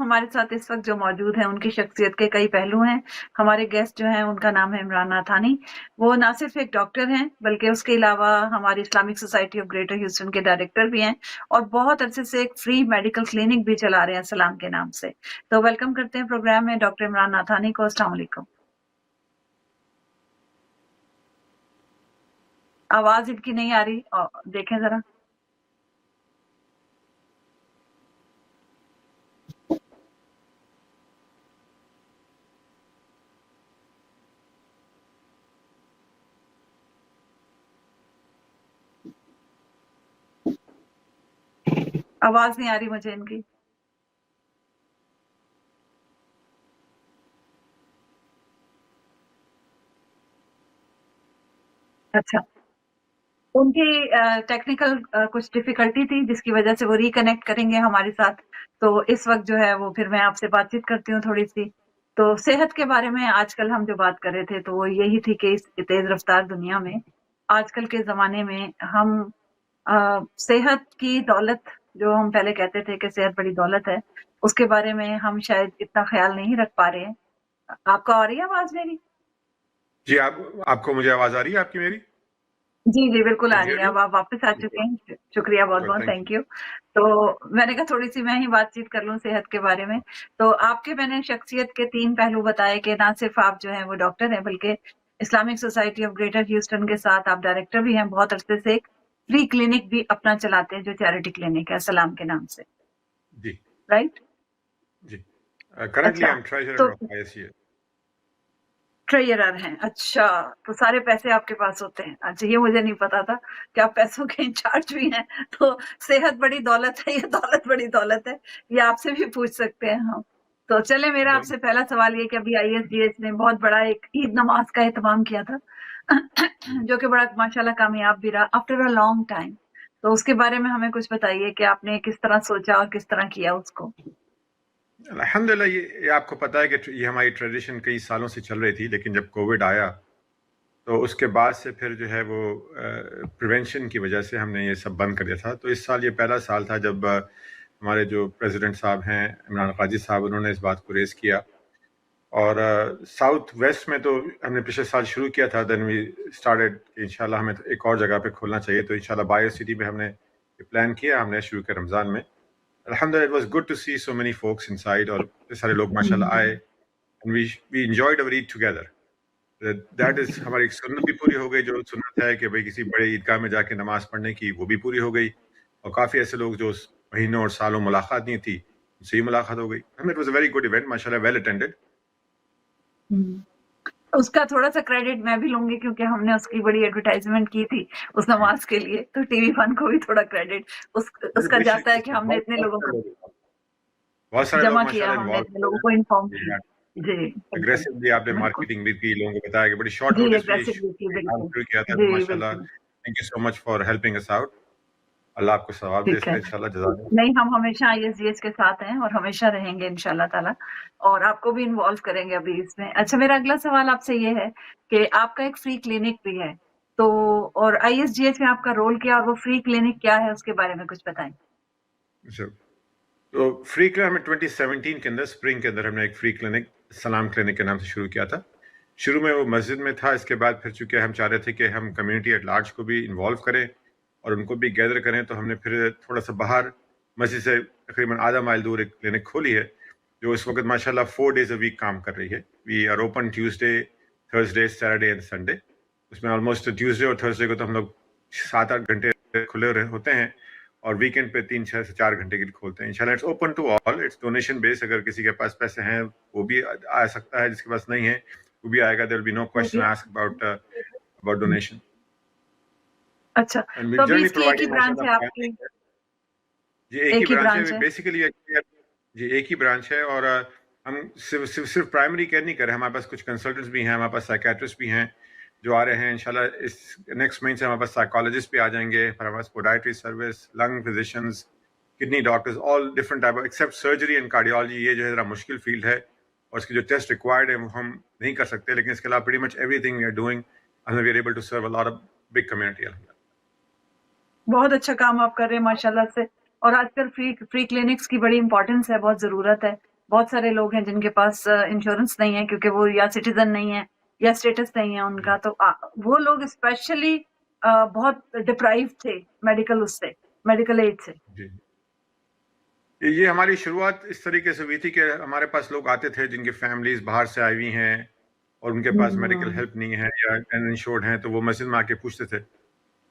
ہمارے ساتھ اس وقت جو موجود ہیں ان کی شخصیت کے کئی پہلو ہیں. ہمارے گیسٹ جو ہیں ان کا نام ہے عمران ناتھانی. وہ نہ صرف ایک ڈاکٹر ہیں بلکہ اس کے علاوہ ہماری Islamic society of greater Houston کے ڈائریکٹر بھی ہیں اور بہت عرصے سے ایک فری میڈیکل کلینک بھی چلا رہے ہیں سلام کے نام سے. تو ویلکم کرتے ہیں پروگرام میں ڈاکٹر عمران ناتھانی کو. السلام علیکم. آواز ان کی نہیں آ رہی, دیکھیں ذرا. آواز نہیں آ رہی مجھے ان کی. اچھا, ان کی ٹیکنیکل کچھ ڈیفیکلٹی تھی جس کی وجہ سے وہ ریکنیکٹ کریں گے ہمارے ساتھ. تو اس وقت جو ہے وہ پھر میں آپ سے بات چیت کرتی ہوں تھوڑی سی. تو صحت کے بارے میں آج کل ہم جو بات کر رہے تھے تو وہ یہی تھی کہ اس تیز رفتار دنیا میں آج کل کے زمانے میں ہم صحت کی دولت, جو ہم پہلے کہتے تھے کہ صحت بڑی دولت ہے, اس کے بارے میں ہم شاید اتنا خیال نہیں رکھ پا رہے ہیں. آپ کو آ رہی ہے آواز میری؟ جی, آپ کو مجھے آواز آ رہی ہے آپ کی میری؟ جی بالکل آ رہی ہے. اب آپ واپس آ چکے ہیں, شکریہ بہت بہت, تھینک یو. تو میں نے کہا تھوڑی سی میں ہی بات چیت کر لوں صحت کے بارے میں. تو آپ کے میں نے شخصیت کے 3 پہلو بتائے کہ نہ صرف آپ جو ہیں وہ ڈاکٹر ہیں بلکہ Islamic society of greater Houston کے ساتھ آپ ڈائریکٹر بھی ہیں. بہت عرصے سے ایک فری کلینک بھی اپنا چلاتے ہیں جو چیریٹی کلینک ہے سلام کے نام سے. جی رائٹ جی. Currently I am treasurer of ISCS. Treasurer ہیں, اچھا. تو سارے پیسے آپ کے پاس ہوتے ہیں. اچھا, یہ مجھے نہیں پتا تھا کہ آپ پیسوں کے انچارج بھی ہیں. تو صحت بڑی دولت ہے, یہ دولت بڑی دولت ہے, یہ آپ سے بھی پوچھ سکتے ہیں ہم. تو چلے, میرا آپ سے پہلا سوال یہ کہ ابھی ISGH نے بہت بڑا ایک عید نماز کا اہتمام کیا تھا جو کہ بڑا ماشاءاللہ کامیاب بھی رہا آفٹر اے لانگ ٹائم. تو اس کے بارے میں ہمیں کچھ بتائیے کہ آپ نے کس طرح سوچا اور کس طرح کیا اس کو. الحمدللہ, یہ آپ کو پتا ہے کہ یہ ہماری ٹریڈیشن کئی سالوں سے چل رہی تھی, لیکن جب کووڈ آیا تو اس کے بعد سے پھر جو ہے وہ پریونشن کی وجہ سے ہم نے یہ سب بند کر دیا تھا. تو اس سال یہ پہلا سال تھا جب ہمارے جو پریزیڈنٹ صاحب ہیں عمران قاضی صاحب, انہوں نے اس بات کو ریز کیا. اور ساؤتھ ویسٹ میں تو ہم نے پچھلے سال شروع کیا تھا, دین وی اسٹارٹڈ کہ انشاءاللہ ہمیں ایک اور جگہ پہ کھولنا چاہیے. تو انشاءاللہ بایو سٹی میں ہم نے پلان کیا, ہم نے شروع کیا رمضان میں. الحمدللہ it was good to see so many folks inside, اور سارے لوگ ماشاءاللہ آئے, اینڈ وی انجوائڈ اور ایٹ ٹوگیدر. دیٹ از, ہماری ایک سنت بھی پوری ہو گئی. جو سنت ہے کہ بھئی کسی بڑے عیدگاہ میں جا کے نماز پڑھنے کی, وہ بھی پوری ہو گئی. اور کافی ایسے لوگ جو مہینوں اور سالوں ملاقات نہیں تھی, ان سے ہی ملاقات ہو گئی. It was a very good event, ماشاءاللہ ویل اٹینڈڈ. اس کا تھوڑا سا کریڈٹ میں بھی لوں گی کیونکہ ہم نے اس کی بڑی ایڈورٹائزمنٹ کی تھی اس نماز کے لیے. تو ٹی وی فن کو بھی تھوڑا کریڈٹ اس کا جاتا ہے کہ ہم نے اتنے لوگوں کو بہت سارے جمع لوگ کیا, ماشاءاللہ ہم نے انوالو اتنے لوگوں کو انفارم کیا. جی اگریسولی آپ نے مارکیٹنگ بھی کی, لوگوں کو بتایا کہ بڑی شارٹ جی نوٹس میں بالکل شروع کیا تھا. جی ماشاءاللہ بالکل thank you so much for helping us out. اللہ آپ کو ثواب دے اس ٹھیک ہے. کا انشاءاللہ, جزاک اللہ. نہیں, ہم ہمیشہ ISGH کے ساتھ ہیں اور ہمیشہ رہیں گے انشاءاللہ تعالیٰ, اور آپ کو بھی انوالو کریں گے ابھی اس میں. اچھا, میرا اگلا سوال آپ سے یہ ہے کہ آپ کا ایک فری کلینک بھی ہے, تو اور ISGH میں آپ کا رول کیا اور وہ فری کلینک کیا ہے, اس کے بارے میں کچھ بتائیں. تو فری کلینک ہمیں 2017 کے اندر اسپرنگ کے اندر ہم نے ایک فری کلینک سلام کلینک کے نام سے شروع کیا تھا. شروع میں وہ مسجد میں تھا, اس کے بعد پھر چونکہ ہم چاہ رہے تھے کہ ہم کمیونٹی ایٹ لارج کو بھی انوالو کریں اور ان کو بھی گیدر کریں, تو ہم نے پھر تھوڑا سا باہر مسجد سے تقریباً آدھا مائل دور ایک کلینک کھولی ہے جو اس وقت ماشاءاللہ 4 days اے ویک کام کر رہی ہے. We are open Tuesday, Thursday, Saturday and Sunday. اس میں آلموسٹ ٹیوزڈے اور تھرسڈے کو تو ہم لوگ 7-8 گھنٹے کھلے ہوتے ہیں, اور ویکینڈ پہ 3-6 سے 4 گھنٹے کے لیے کھولتے ہیں. انشاءاللہ it's open to all, it's donation base. اگر کسی کے پاس پیسے ہیں وہ بھی آ سکتا ہے, جس کے پاس نہیں ہے وہ بھی آئے گا. There will be no question asked about donation. اچھا, تو ابھی اس کی ایک ہی برانچ ہے آپ کی؟ جی ایک ہی برانچ ہے بیسیکلی. جی ایک ہی برانچ ہے, اور ہم صرف پرائمری کیئر نہیں کر رہے, ہمارے پاس کچھ کنسلٹنٹس بھی ہیں, ہمارے پاس سائیکیٹرسٹ بھی ہیں جو آ رہے ہیں. انشاءاللہ اس نیکسٹ مہینے سے ہمارے پاس سائیکالوجسٹ بھی آ جائیں گے, پھر ہمارے پاس podiatry service, lung physicians, kidney doctors, all different type except surgery and cardiology. یہ جو ہے ذرا مشکل فیلڈ ہے اور اس کے جو ٹیسٹ ریکوائرڈ ہیں وہ ہم نہیں کر سکتے, لیکن اس کے علاوہ pretty much everything we are doing and we are able to serve a lot of big community. بہت اچھا کام آپ کر رہے ہیں ماشاءاللہ سے, اور آج کل فری کلینکس کی بڑی امپورٹنس ہے, بہت ضرورت ہے. بہت سارے لوگ ہیں جن کے پاس انشورنس نہیں ہے کیونکہ وہ یا سٹیزن نہیں ہے یا اسٹیٹس نہیں ہے ان کا، تو وہ لوگ اسپیشلی بہت ڈپرائیو تھے میڈیکل ایڈ سے. جی، یہ ہماری شروعات اس طریقے سے ہوئی تھی کہ ہمارے پاس لوگ آتے تھے جن کی فیملیز باہر سے آئی ہوئی ہیں اور ان کے پاس میڈیکل ہیلپ نہیں ہے یا انشورڈ ہیں، تو وہ مسجد میں آ کے پوچھتے تھے.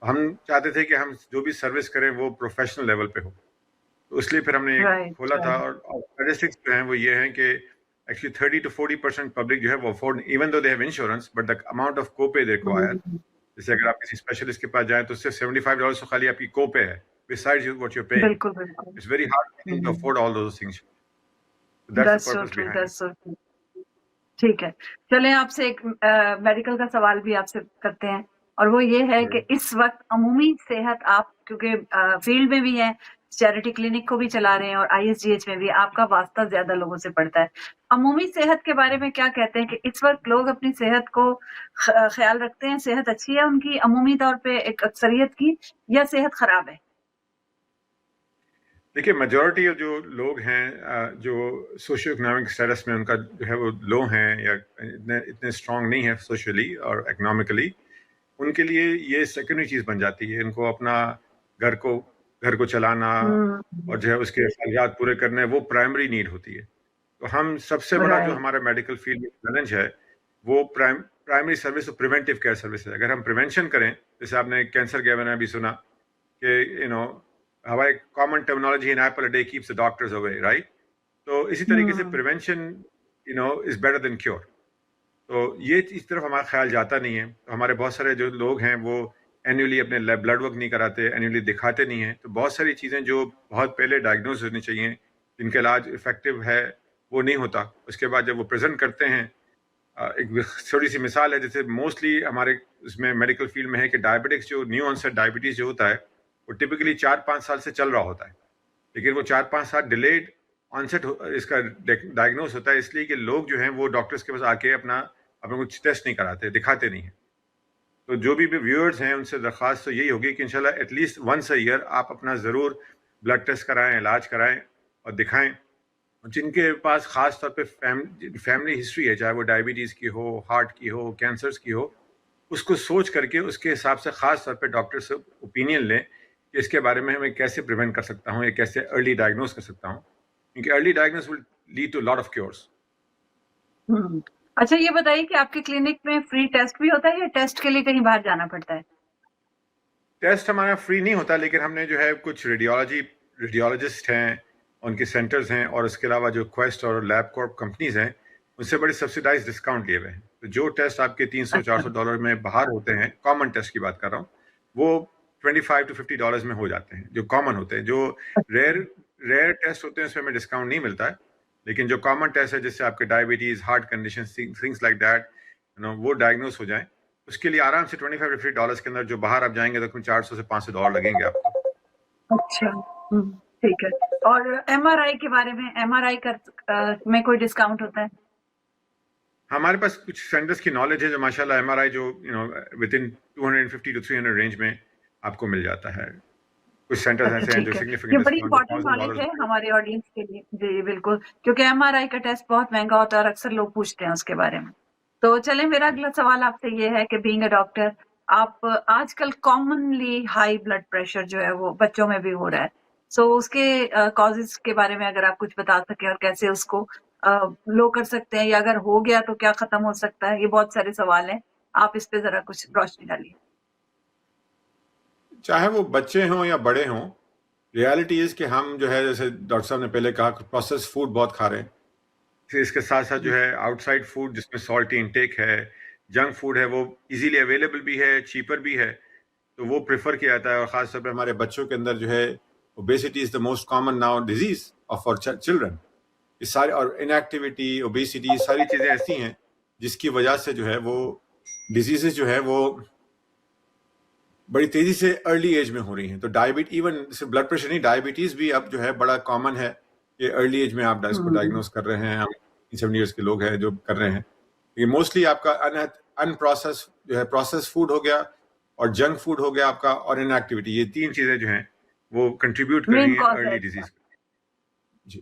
ہم چاہتے تھے کہ ہم جو بھی سروس کریں وہ پروفیشنل لیول پہ ہو، تو اس لیے پھر ہم نے کھولا تھا. اور اسٹیٹسٹکس جو ہیں وہ یہ ہیں کہ ایکچولی 30 to 40% پبلک جو ہے وہ afford, even though they have insurance, but the amount of کو پے دے ریکوائر، جیسے اگر آپ کسی اسپیشلسٹ کے پاس جائیں تو صرف $75 تو خالی آپ کی کو پے ہے besides what you're paying. بالکل بالکل. It's very hard for them to afford all those things. So that's the That's so purpose true, behind it. that's so true. ٹھیک ہے، چلیں آپ سے ایک میڈیکل کا سوال بھی آپ سے کرتے ہیں، اور وہ یہ ہے کہ اس وقت عمومی صحت، آپ کیونکہ فیلڈ میں بھی ہیں، چیریٹی کلینک کو بھی چلا رہے ہیں اور ISGH میں بھی آپ کا واسطہ زیادہ لوگوں سے پڑتا ہے، عمومی صحت کے بارے میں کیا کہتے ہیں کہ اس وقت لوگ اپنی صحت کو خیال رکھتے ہیں؟ صحت اچھی ہے ان کی عمومی طور پہ ایک اکثریت کی، یا صحت خراب ہے؟ دیکھیے میجورٹی جو لوگ ہیں جو سوشو اکنامک اسٹیٹس میں ان کا جو ہے وہ لو ہیں یا اتنے اسٹرانگ نہیں ہے سوشلی اور اکنامکلی، ان کے لیے یہ سیکنڈری چیز بن جاتی ہے. ان کو اپنا گھر کو چلانا اور جو ہے اس کے اخراجات پورے کرنے، وہ پرائمری نیڈ ہوتی ہے. تو ہم سب سے بڑا جو ہمارا میڈیکل فیلڈ میں چیلنج ہے وہ پرائمری سروس اور پریونٹیو کیئر سروس ہے. اگر ہم پریونشن کریں، جیسے آپ نے کینسر کے بارے میں بھی سنا کہ ہماری common terminology in apple day keeps the doctors away, right? تو اسی طریقے سے prevention is better than cure. تو یہ اس طرف ہمارا خیال جاتا نہیں ہے. تو ہمارے بہت سارے جو لوگ ہیں وہ اینولی اپنے بلڈ ورک نہیں کراتے، اینولی دکھاتے نہیں ہیں. تو بہت ساری چیزیں جو بہت پہلے ڈائگنوز ہونی چاہیے، جن کا علاج افیکٹو ہے، وہ نہیں ہوتا. اس کے بعد جب وہ پریزنٹ کرتے ہیں، ایک چھوٹی سی مثال ہے، جیسے موسٹلی ہمارے اس میں میڈیکل فیلڈ میں ہے کہ ڈائبٹکس جو نیو آنسٹ ڈائبٹیز جو ہوتا ہے وہ ٹپکلی 4-5 سال سے چل رہا ہوتا ہے، لیکن وہ 4-5 سال ڈیلیڈ آنسٹ اس کا ڈائگنوز ہوتا ہے، اس لیے کہ لوگ جو ہیں وہ ڈاکٹرز کے پاس آ کے اپنا کچھ ٹیسٹ نہیں کراتے، دکھاتے نہیں ہیں. تو جو بھی ویورز ہیں ان سے درخواست تو یہی ہوگی کہ انشاءاللہ at least once a year آپ اپنا ضرور بلڈ ٹیسٹ کرائیں، علاج کرائیں اور دکھائیں. جن کے پاس خاص طور پہ فیملی ہسٹری ہے، چاہے وہ ڈائبٹیز کی ہو، ہارٹ کی ہو، کینسرز کی ہو، اس کو سوچ کر کے اس کے حساب سے خاص طور پہ ڈاکٹر سے اوپینین لیں کہ اس کے بارے میں میں کیسے پریونٹ کر سکتا ہوں یا کیسے ارلی ڈائگنوز کر سکتا ہوں، کیونکہ early diagnose will lead to lot of cures. اچھا یہ بتائیے کہ آپ کے کلینک میں فری ٹیسٹ بھی ہوتا ہے یا ٹیسٹ کے لیے کہیں باہر جانا پڑتا ہے؟ ٹیسٹ ہمارا فری نہیں ہوتا، لیکن ہم نے جو ہے کچھ ریڈیولوجسٹ ہیں، ان کے سینٹرز ہیں، اور اس کے علاوہ جو کویسٹ اور لیب کارپ کمپنیز ہیں ان سے بڑے سبسیڈائز ڈسکاؤنٹ لیے ہوئے ہیں. تو جو ٹیسٹ آپ کے $300-400 میں باہر ہوتے ہیں، کامن ٹیسٹ کی بات کر رہا ہوں، وہ $25 to $50 میں ہو جاتے ہیں، جو کامن ہوتے ہیں. جو ریئر ٹیسٹ ہوتے ہیں اس میں ہمیں ڈسکاؤنٹ نہیں ملتا ہے، لیکن جو کامن ٹیسٹ ہے جس سے آپ کے diabetes, heart condition, things like that وہ ڈائگنوز ہو جائیں، اس کے لیے آرام سے $25 to $50 کے اندر جو باہر آپ جائیں گے تو $400 سے $500 لگیں گے آپ کو. اچھا ٹھیک ہے. اور MRI کے بارے میں، MRI میں کوئی ڈسکاؤنٹ ہوتا ہے؟ ہمارے پاس کچھ سینٹرز کی نالج ہے جو ماشاءاللہ MRI جو ود ان 250 to 300 رینج میں آپ کو مل جاتا ہے. کچھ سینٹرز ایسے ہیں جو سگنیفیکنٹ یہ بڑی امپورٹنٹ نالج ہے ہمارے آڈینس کے لیے. جی بالکل، کیونکہ MRI کا ٹیسٹ بہت مہنگا ہوتا ہے اور اکثر لوگ پوچھتے ہیں اس کے بارے میں. تو چلیں میرا اگلا سوال آپ سے یہ ہے کہ بینگ اے ڈاکٹر، آپ آج کل کامنلی ہائی بلڈ پریشر جو ہے وہ بچوں میں بھی ہو رہا ہے، سو اس کے کازز کے بارے میں اگر آپ کچھ بتا سکیں اور کیسے اس کو لو کر سکتے ہیں، یا اگر ہو گیا تو کیا ختم ہو سکتا ہے، یہ بہت سارے سوال ہیں، آپ اس پہ ذرا کچھ روشنی ڈالیے. چاہے وہ بچے ہوں یا بڑے ہوں، ریالٹی از کہ ہم جو ہے جیسے ڈاکٹر صاحب نے پہلے کہا کہ پروسیس فوڈ بہت کھا رہے ہیں. پھر اس کے ساتھ ساتھ جو ہے آؤٹ سائڈ فوڈ جس میں سالٹی انٹیک ہے، جنک فوڈ ہے، وہ ایزیلی اویلیبل بھی ہے، چیپر بھی ہے، تو وہ پریفر کیا جاتا ہے. اور خاص طور پہ ہمارے بچوں کے اندر جو ہے obesity is the most common now disease of اور چلڈرن. یہ سارے اور انیکٹیویٹی، اوبیسٹی، ساری چیزیں ایسی ہیں جس کی وجہ سے جو ہے وہ ڈیزیزز جو ہے وہ بڑی تیزی سے ارلی ایج میں ہو رہی ہیں. تو ایون صرف بلڈ پریشر نہیں، ڈائبٹیز بھی اب جو ہے بڑا کامن ہے کہ ارلی ایج میں آپ اس کو ڈائگنوز کر رہے ہیں. ہم 70 ایئرس کے لوگ ہیں جو کر رہے ہیں. یہ موسٹلی آپ کا ان پروسیس جو ہے پروسیس فوڈ ہو گیا اور جنک فوڈ ہو گیا آپ کا، اور ان ایکٹیویٹی، یہ تین چیزیں جو ہیں وہ کنٹریبیوٹ کر رہی ہیں early disease. G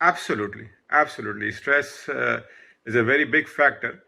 Absolutely, absolutely. Stress is a very big factor.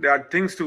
there are things to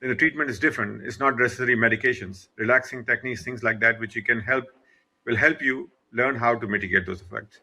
then the treatment is different. It's not necessarily medications, relaxing techniques, things like that, which will help you learn how to mitigate those effects.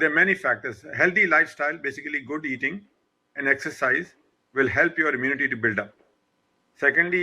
there are many factors. Healthy lifestyle, basically good eating and exercise will help your immunity to build up. Secondly,